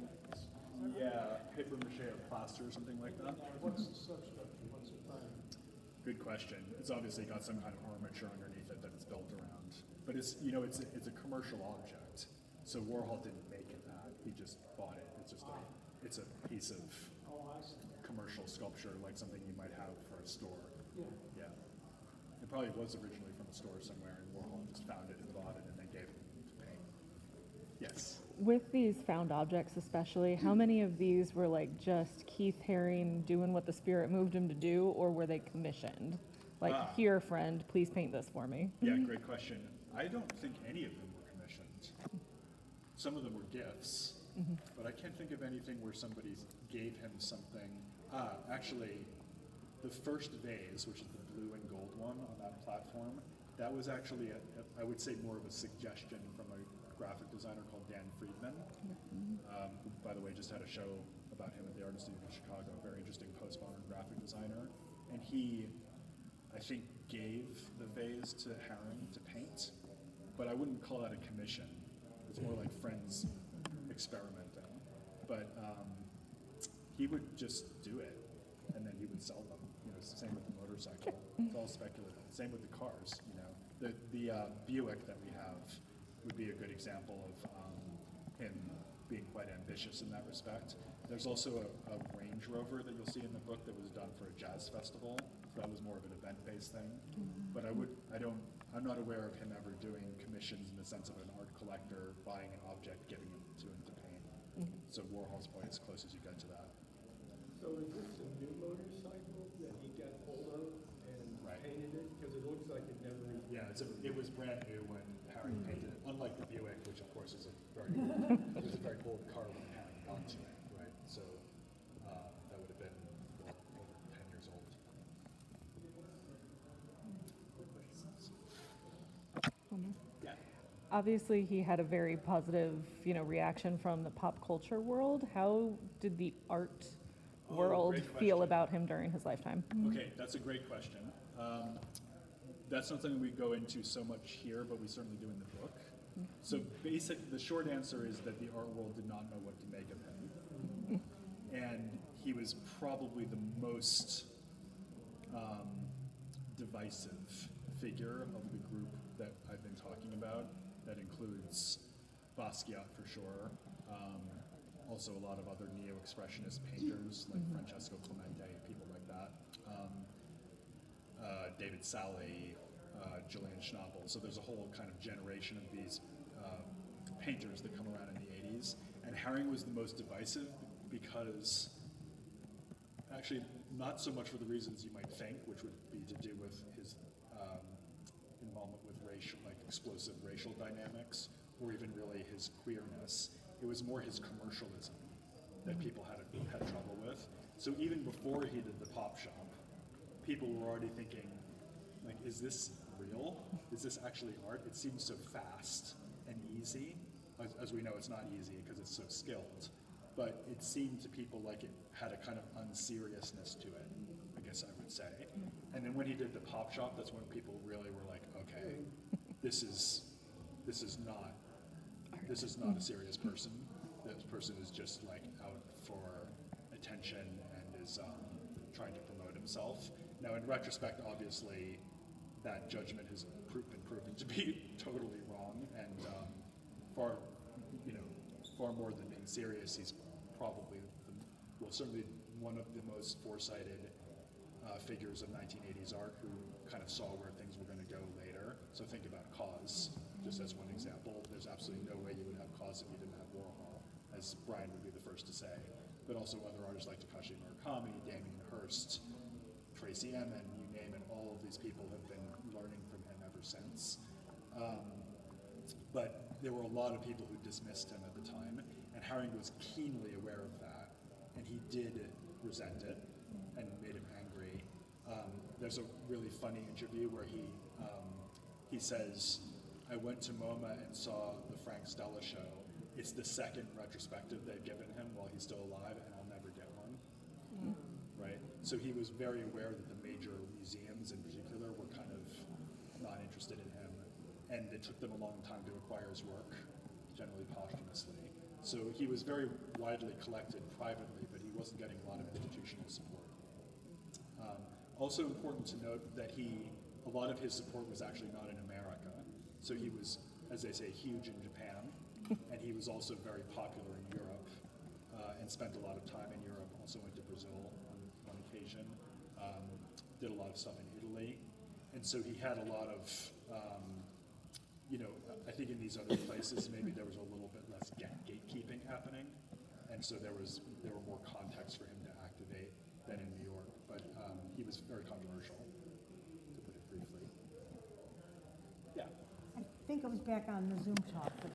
Yeah, paper mache or plaster or something like that. What's the substructure? What's the frame? Good question. It's obviously got some kind of armature underneath it that it's built around. But it's a commercial object. So Warhol didn't make it that. He just bought it. It's a piece of commercial sculpture, like something you might have for a store. Yeah. Yeah. It probably was originally from a store somewhere, and Warhol just found it and bought it and then gave it to paint. Yes. With these found objects especially, how many of these were like just Keith Haring doing what the spirit moved him to do, or were they commissioned? Like, here, friend, please paint this for me. Yeah, great question. I don't think any of them were commissioned. Some of them were gifts, but I can't think of anything where somebody gave him something. Actually, the first vase, which is the blue and gold one on that platform, that was actually, I would say, more of a suggestion from a graphic designer called Dan Friedman, who, by the way, just had a show about him at the Art Institute in Chicago, a very interesting postmodern graphic designer. And he, I think, gave the vase to Haring to paint, but I wouldn't call that a commission. It's more like friends experimenting. But he would just do it, and then he would sell them. Same with the motorcycle. It's all speculative. Same with the cars. The Buick that we have would be a good example of him being quite ambitious in that respect. There's also a Range Rover that you'll see in the book that was done for a jazz festival. So that was more of an event-based thing. But I'm not aware of him ever doing commissions in the sense of an art collector buying an object, giving it to him to paint. So Warhol's probably as close as you get to that. So is this a new motorcycle that he got hold of and painted it? Because it looks like it never... Yeah, it was brand new when Haring painted it. Unlike the Buick, which of course is a very old car when Haring got to it, right? So that would have been over 10 years old. Yeah. Obviously, he had a very positive, reaction from the pop culture world. How did the art world great feel question. about him during his lifetime? Okay, that's a great question. That's not something we go into so much here, but we certainly do in the book. So the short answer is that the art world did not know what to make of him. And he was probably the most divisive figure of the group that I've been talking about. That includes Basquiat for sure. Also a lot of other neo-expressionist painters like Francesco Clemente, people like that. David Sally, Julian Schnabel. So there's a whole kind of generation of these painters that come around in the 80s. And Haring was the most divisive because, actually not so much for the reasons you might think, which would be to do with his involvement with explosive racial dynamics, or even really his queerness. It was more his commercialism that people had trouble with. So even before he did the pop shop, people were already thinking, like, is this real? Is this actually art? It seems so fast and easy. As we know, it's not easy because it's so skilled. But it seemed to people like it had a kind of unseriousness to it, I guess I would say. And then when he did the pop shop, that's when people really were like, okay, this is not a serious person. This person is just like out for attention and is trying to promote himself. Now, in retrospect, obviously, that judgment has been proven to be totally wrong, and far more than being serious, he's probably certainly one of the most foresighted figures of 1980s art who kind of saw where things were going to go later. So think about KAWS, just as one example. There's absolutely no way you would have KAWS if you didn't have Warhol, as Brian would be the first to say. But also other artists like Takashi Murakami, Damien Hirst, Tracy Emin, you name it, all of these people have been learning from him ever since. But there were a lot of people who dismissed him at the time, and Haring was keenly aware of that, and he did resent it and made him angry. There's a really funny interview where he says, I went to MoMA and saw the Frank Stella show. It's the second retrospective they've given him while he's still alive, and I'll never get one. Right? So he was very aware that the major museums in particular were kind of not interested in him, and it took them a long time to acquire his work, generally posthumously. So he was very widely collected privately, but he wasn't getting a lot of institutional support. Also important to note that a lot of his support was actually not in America. So he was, as they say, huge in Japan, and he was also very popular in Europe, and spent a lot of time in Europe, also went to Brazil on occasion, did a lot of stuff in Italy. And so he had a lot of, I think in these other places, maybe there was a little bit less gatekeeping happening. And so there were more contexts for him to activate than in New York. But he was very controversial, to put it briefly. Yeah. I think I was back on the Zoom talk, but